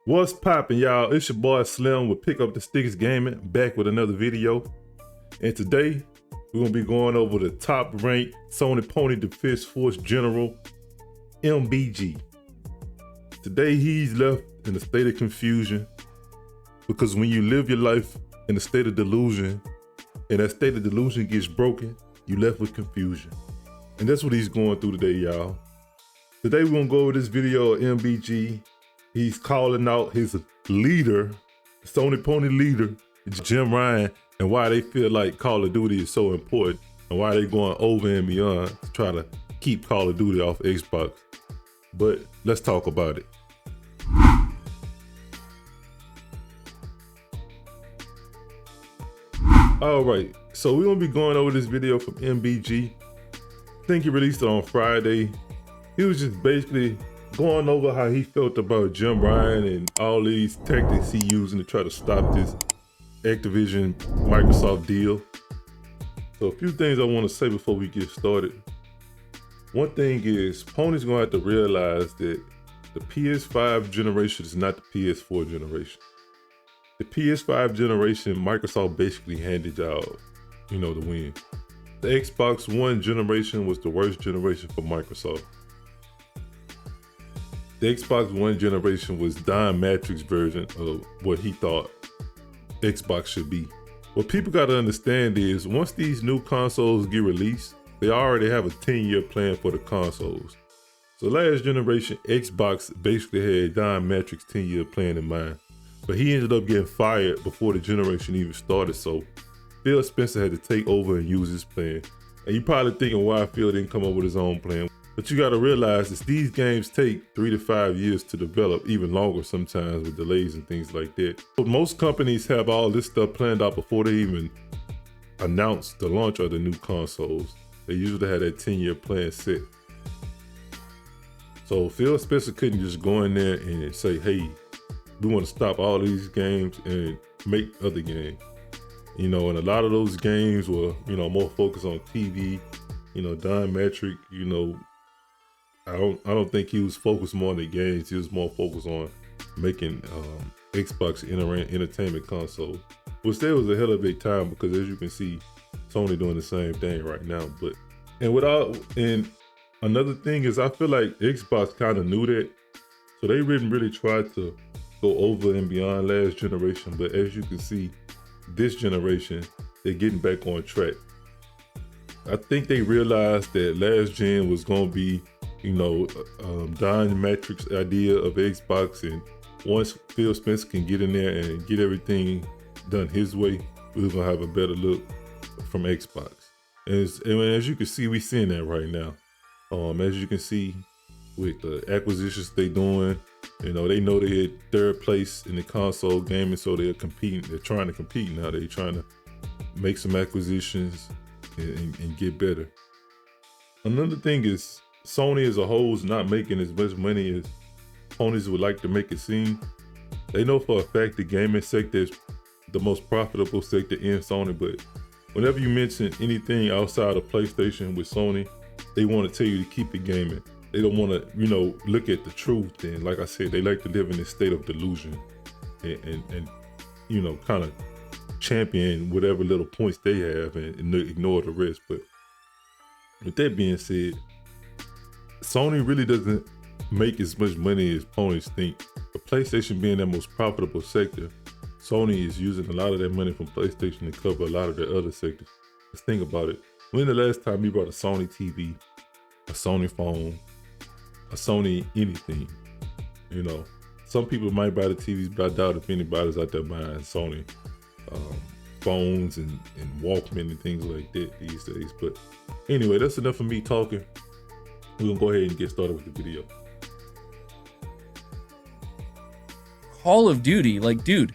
What's poppin', y'all? It's your boy Slim with Pick Up the Sticks Gaming, back with another video. And today, we're gonna be going over the top ranked Sony Pony Defense Force General, MBG. Today, he's left in a state of confusion because when you live your life in a state of delusion, and that state of delusion gets broken, you left with confusion. And that's what he's going through today, y'all. Today, we're gonna go over this video of MBG. He's calling out his leader, Sony Pony leader, Jim Ryan, and why they feel like Call of Duty is so important and why they're going over and beyond to try to keep Call of Duty off Xbox. But let's talk about it. All right, so we're gonna be going over this video from MBG. I think he released it on Friday. He was just basically going over how he felt about Jim Ryan and all these tactics he using to try to stop this Activision Microsoft deal. So a few things I want to say before we get started. One thing is, Pony's gonna have to realize that the PS5 generation is not the PS4 generation. The PS5 generation, Microsoft basically handed y'all, the win. The Xbox One generation was the worst generation for Microsoft. The Xbox One generation was Don Matrix's version of what he thought Xbox should be. What people gotta understand is, once these new consoles get released, they already have a 10-year plan for the consoles. So last generation, Xbox basically had Don Matrix's 10-year plan in mind, but he ended up getting fired before the generation even started, so Phil Spencer had to take over and use his plan. And you're probably thinking why Phil didn't come up with his own plan. But you gotta realize is these games take 3 to 5 years to develop, even longer sometimes with delays and things like that. But most companies have all this stuff planned out before they even announce the launch of the new consoles. They usually have that 10-year plan set. So Phil Spencer couldn't just go in there and say, hey, we want to stop all these games and make other games. And a lot of those games were, more focused on TV. Don Matrix, I don't think he was focused more on the games. He was more focused on making Xbox entertainment console, which there was a hell of a time because, as you can see, Sony doing the same thing right now. And another thing is, I feel like Xbox kind of knew that, so they didn't really try to go over and beyond last generation. But as you can see, this generation, they're getting back on track. I think they realized that last gen was gonna be Don Matrix's idea of Xbox, and once Phil Spencer can get in there and get everything done his way, we're gonna have a better look from Xbox. And as you can see, we're seeing that right now. As you can see with the acquisitions they doing, they know they had third place in the console gaming, so they're competing. They're trying to compete now. They're trying to make some acquisitions and get better. Another thing is, Sony as a whole is not making as much money as ponies would like to make it seem. They know for a fact the gaming sector is the most profitable sector in Sony, but whenever you mention anything outside of PlayStation with Sony, they want to tell you to keep it gaming. They don't want to, look at the truth. And like I said, they like to live in this state of delusion and kind of champion whatever little points they have and ignore the rest. But with that being said, Sony really doesn't make as much money as ponies think. But PlayStation being their most profitable sector, Sony is using a lot of that money from PlayStation to cover a lot of their other sectors. Let's think about it. When the last time you bought a Sony TV, a Sony phone, a Sony anything? Some people might buy the TVs, but I doubt if anybody's out there buying Sony phones and Walkman and things like that these days. But anyway, that's enough of me talking. We're gonna go ahead and get started with the video. Call of Duty, dude,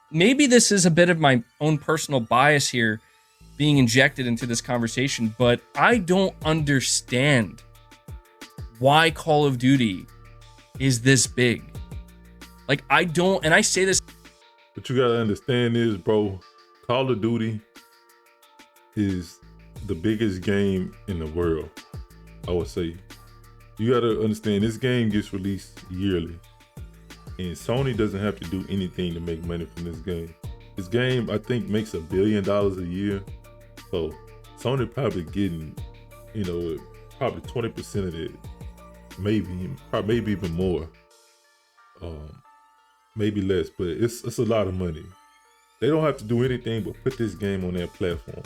maybe this is a bit of my own personal bias here being injected into this conversation, but I don't understand why Call of Duty is this big. I don't, and I say this. What you gotta understand is, bro, Call of Duty is the biggest game in the world, I would say. You gotta understand, this game gets released yearly. and Sony doesn't have to do anything to make money from this game. This game, I think, makes $1 billion a year. So Sony probably getting, you know, probably 20% of it, maybe even more, maybe less, but it's a lot of money. They don't have to do anything but put this game on their platform,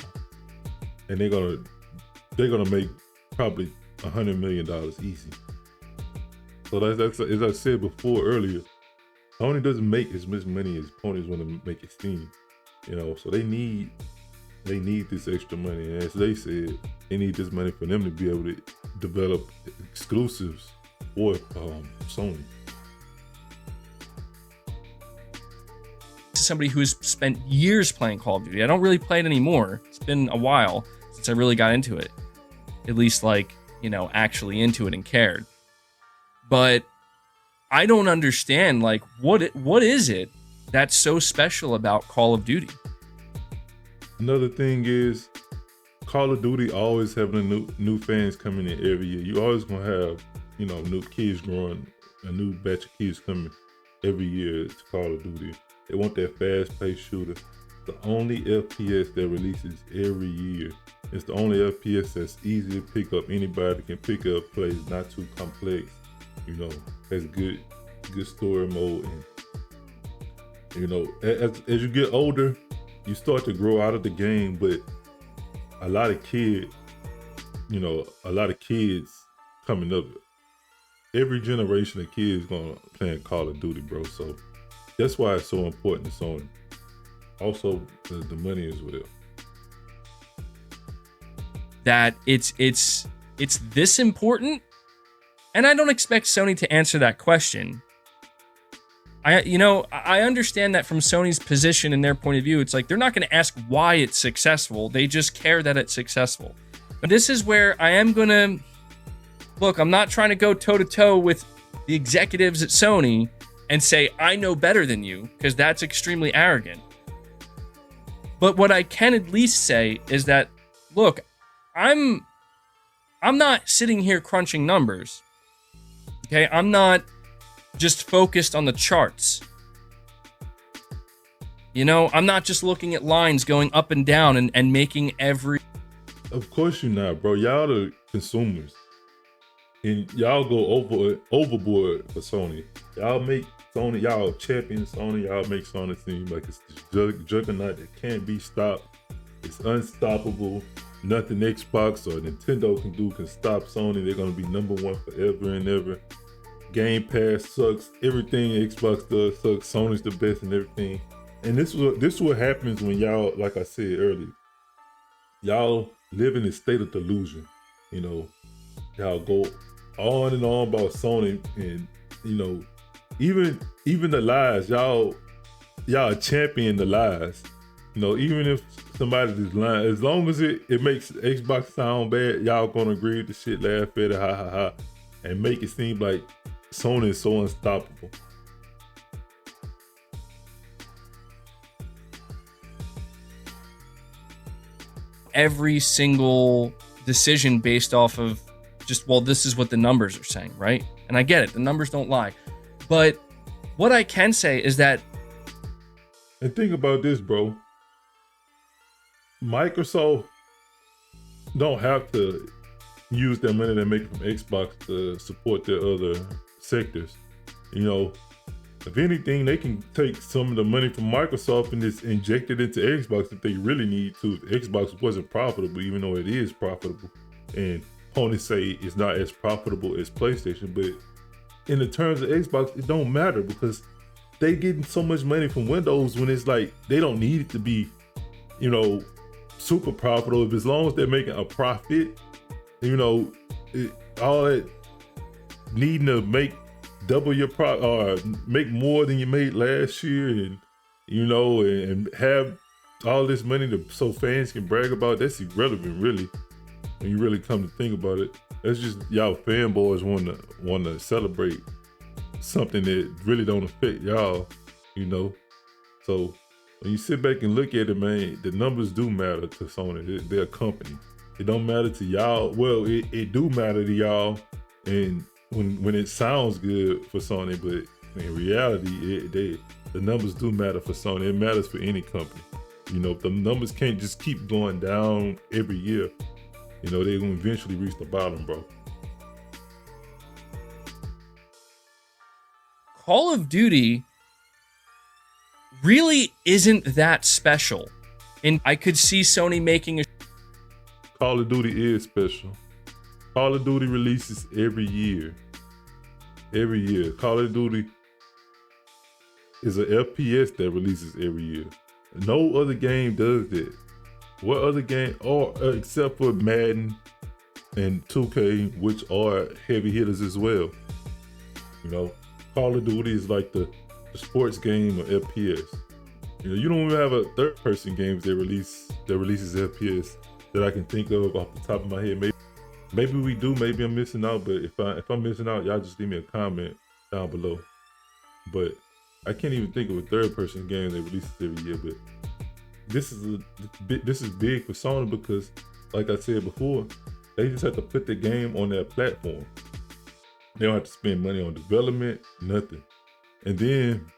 and they're gonna make probably $100 million easy. So that's as I said before earlier, Sony doesn't make as much money as ponies want to make it seem, you know. So they need this extra money, and as they said, they need this money for them to be able to develop exclusives for Sony. Somebody who's spent years playing Call of Duty. I don't really play it anymore. It's been a while since I really got into it. At least, like, you know, actually into it and cared. But I don't understand, like, what is it that's so special about Call of Duty? Another thing is, Call of Duty always having new fans coming in every year. You always gonna have, you know, new kids growing, a new batch of kids coming every year to Call of Duty. They want that fast-paced shooter. The only FPS that releases every year. It's the only FPS that's easy to pick up. Anybody can pick up, plays not too complex. You know, has good story mode, and you know, as you get older, you start to grow out of the game. But a lot of kids coming up, every generation of kids gonna play Call of Duty, bro. So that's why it's so important to Sony. Also, the money as well. That it's this important, and I don't expect Sony to answer that question. I understand that from Sony's position and their point of view, it's like they're not going to ask why it's successful. They just care that it's successful. But this is where I am going to look. I'm not trying to go toe to toe with the executives at Sony and say I know better than you, because that's extremely arrogant. But what I can at least say is that, look, I'm not sitting here crunching numbers. Okay, I'm not just focused on the charts. You know, I'm not just looking at lines going up and down and making every... Of course you're not, bro. Y'all the consumers. And y'all go overboard for Sony. Y'all make Sony, y'all champion Sony, y'all make Sony seem like it's this juggernaut that can't be stopped. It's unstoppable. Nothing Xbox or Nintendo can do can stop Sony. They're gonna be #1 forever and ever. Game Pass sucks. Everything Xbox does sucks. Sony's the best in everything. And this is what happens when y'all, like I said earlier, y'all live in a state of delusion. You know, y'all go on and on about Sony, and you know, even the lies, y'all champion the lies. You know, even if somebody's is lying, as long as it makes Xbox sound bad, y'all gonna agree with the shit, laugh at it, ha ha ha, and make it seem like Sony is so unstoppable. Every single decision based off of just, well, this is what the numbers are saying, right? And I get it, the numbers don't lie. But what I can say is that... And think about this, bro. Microsoft don't have to use their money they make from Xbox to support their other sectors. You know, if anything, they can take some of the money from Microsoft and just inject it into Xbox if they really need to. If Xbox wasn't profitable, even though it is profitable. And opponents say it's not as profitable as PlayStation, but in the terms of Xbox, it don't matter because they getting so much money from Windows when it's like they don't need it to be, you know, super profitable. If as long as they're making a profit, you know, all that needing to make double your or make more than you made last year, and you know, and have all this money so fans can brag about, that's irrelevant, really. When you really come to think about it, that's just y'all fanboys want to celebrate something that really don't affect y'all, you know. So when you sit back and look at it, man, the numbers do matter to Sony. They're a company. It don't matter to y'all. Well, it do matter to y'all, and when it sounds good for Sony, but In reality, the numbers do matter for Sony. It matters for any company. You know, the numbers can't just keep going down every year. You know, they're gonna eventually reach the bottom, bro. Call of Duty really isn't that special. And I could see Sony making a... Call of Duty is special. Call of Duty releases every year. Every year. Call of Duty is an FPS that releases every year. No other game does that. What other game, or except for Madden and 2K, which are heavy hitters as well. You know, Call of Duty is like the sports game of FPS. You know, you don't even have a third-person game that releases FPS that I can think of off the top of my head. Maybe we do. Maybe I'm missing out. But if I'm missing out, y'all just leave me a comment down below. But I can't even think of a third-person game that releases every year. But this is big for Sony because, like I said before, they just have to put the game on their platform. They don't have to spend money on development, nothing. And then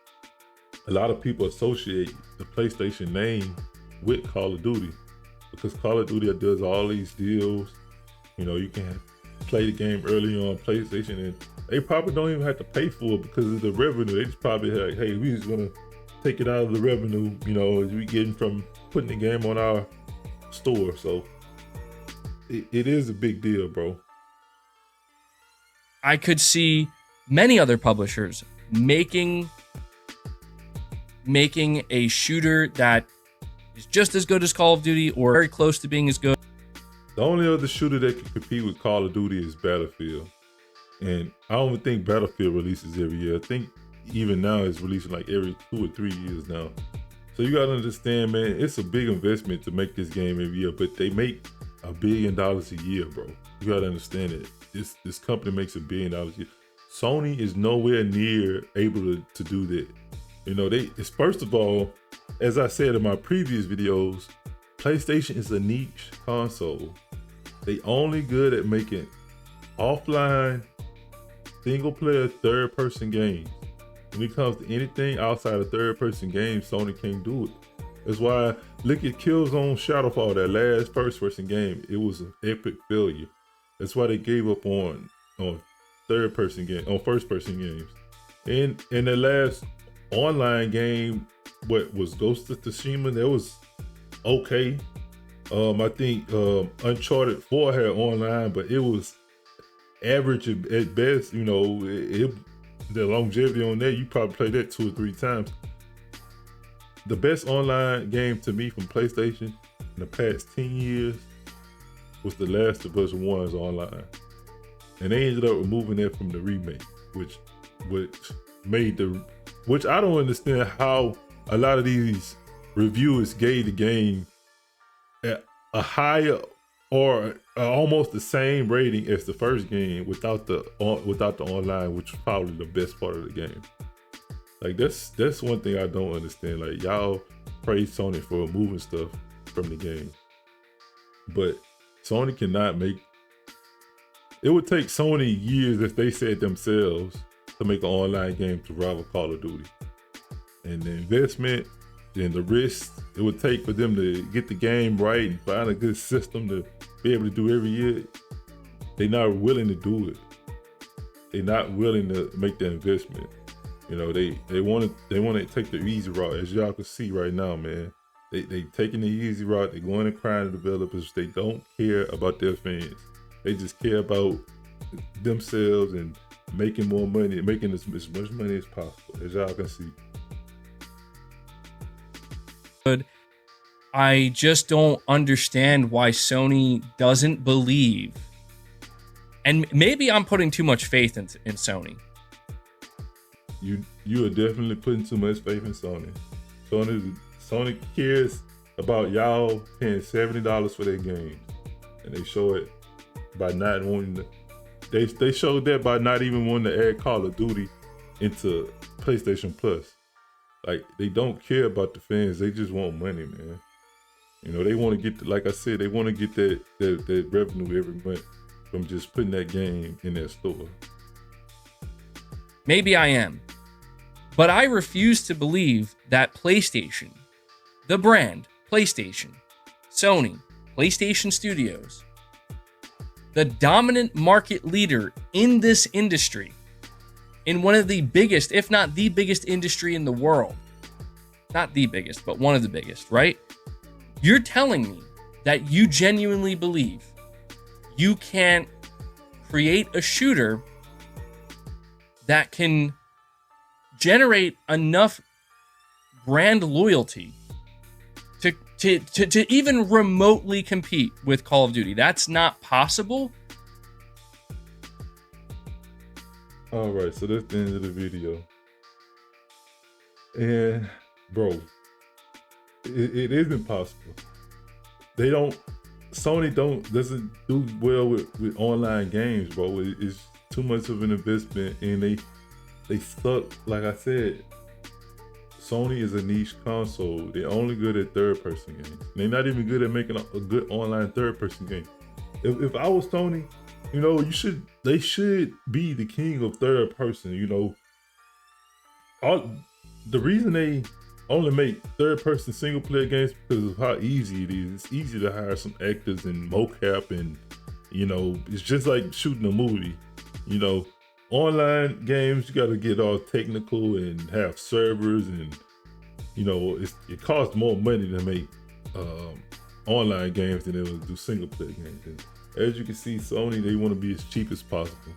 a lot of people associate the PlayStation name with Call of Duty because Call of Duty does all these deals. You know, you can play the game early on PlayStation, and they probably don't even have to pay for it because of the revenue. They just probably like, hey, we just gonna take it out of the revenue, you know, we getting from putting the game on our store. So it is a big deal, bro. I could see many other publishers making a shooter that is just as good as Call of Duty or very close to being as good. The only other shooter that can compete with Call of Duty is Battlefield. And I don't even think Battlefield releases every year. I think even now it's releasing like every 2 or 3 years now. So you gotta understand, man, it's a big investment to make this game every year, but they make $1 billion a year, bro. You gotta understand it. This company makes $1 billion a year. Sony is nowhere near able to do that. You know, it's first of all, as I said in my previous videos, PlayStation is a niche console. They only good at making offline, single-player, third-person games. When it comes to anything outside of third-person games, Sony can't do it. That's why, look at Killzone Shadowfall, that last first-person game. It was an epic failure. That's why they gave up on third-person game, on first-person games. And in the last online game, what was Ghost of Tsushima, that was okay. I think Uncharted 4 had online, but it was average at best. You know, the longevity on that, you probably played that 2 or 3 times. The best online game to me from PlayStation in the past 10 years was The Last of Us 1's online. And they ended up removing that from the remake, which I don't understand how a lot of these reviewers gave the game a higher or almost the same rating as the first game without the online, which was probably the best part of the game. Like that's one thing I don't understand. Like, y'all praise Sony for removing stuff from the game, but Sony cannot make. It would take Sony years, if they said themselves, to make an online game to rival Call of Duty. And the investment and the risk it would take for them to get the game right and find a good system to be able to do every year, they're not willing to do it. They're not willing to make the investment. You know, they want to take the easy route, as y'all can see right now, man. They taking the easy route. They're going to Cryin developers. They don't care about their fans. They just care about themselves and making more money, making as much money as possible, as y'all can see. I just don't understand why Sony doesn't believe, and maybe I'm putting too much faith in Sony. You are definitely putting too much faith in Sony. Sony cares about y'all paying $70 for their games, and they show it by not wanting to. They showed that by not even wanting to add Call of Duty into PlayStation Plus. Like, they don't care about the fans. They just want money, man. You know, they want to get, like I said, they want to get that revenue every month from just putting that game in their store. Maybe I am. But I refuse to believe that PlayStation, the brand, PlayStation, Sony, PlayStation Studios, the dominant market leader in this industry, in one of the biggest, if not the biggest industry in the world, not the biggest, but one of the biggest, right? You're telling me that you genuinely believe you can't create a shooter that can generate enough brand loyalty to even remotely compete with Call of Duty. That's not possible. All right, so that's the end of the video. And bro, it isn't possible. Sony doesn't do well with online games, bro. It's too much of an investment, and they suck. Like I said, Sony is a niche console. They're only good at third-person games. They're not even good at making a good online third-person game. If I was Sony, you know, they should be the king of third-person. You know, the reason they only make third-person single-player games because of how easy it is. It's easy to hire some actors and mocap, and you know, it's just like shooting a movie. You know, online games, you got to get all technical and have servers, and you know, it costs more money to make online games than it will do single-player games. And as you can see, Sony, they want to be as cheap as possible.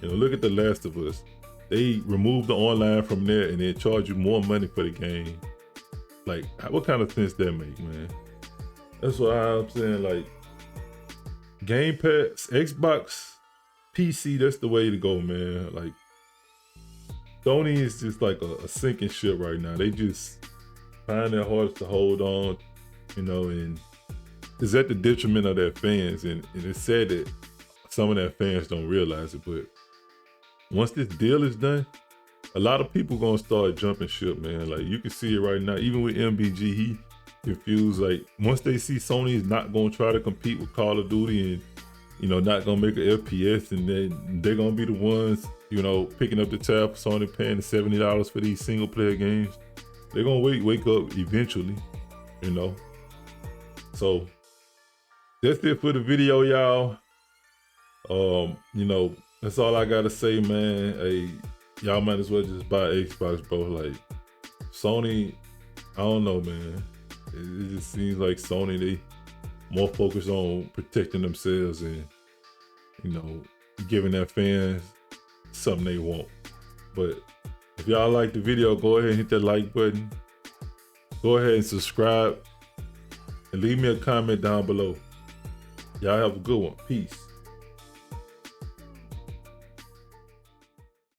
You know, look at The Last of Us. They remove the online from there and they charge you more money for the game. Like, what kind of sense that make, man? That's what I'm saying. Like, Game Pass, Xbox, PC, that's the way to go, man. Like, Sony is just like a sinking ship right now. They just find their hearts to hold on, you know, and it's at the detriment of their fans. And it's sad that some of their fans don't realize it, but once this deal is done, a lot of people gonna start jumping ship, man. Like, you can see it right now. Even with MBG, he confused. Like, once they see Sony is not gonna try to compete with Call of Duty and, you know, not gonna make an FPS, and then they're gonna be the ones, you know, picking up the tab for Sony, paying the $70 for these single player games. They're gonna wake up eventually, you know. So that's it for the video, y'all. You know, that's all I gotta say, man. Hey, y'all might as well just buy Xbox, bro. Like, Sony, I don't know, man. It just seems like Sony, they more focused on protecting themselves and, you know, giving their fans something they want. But if y'all like the video, go ahead and hit that like button. Go ahead and subscribe and leave me a comment down below. Y'all have a good one. Peace.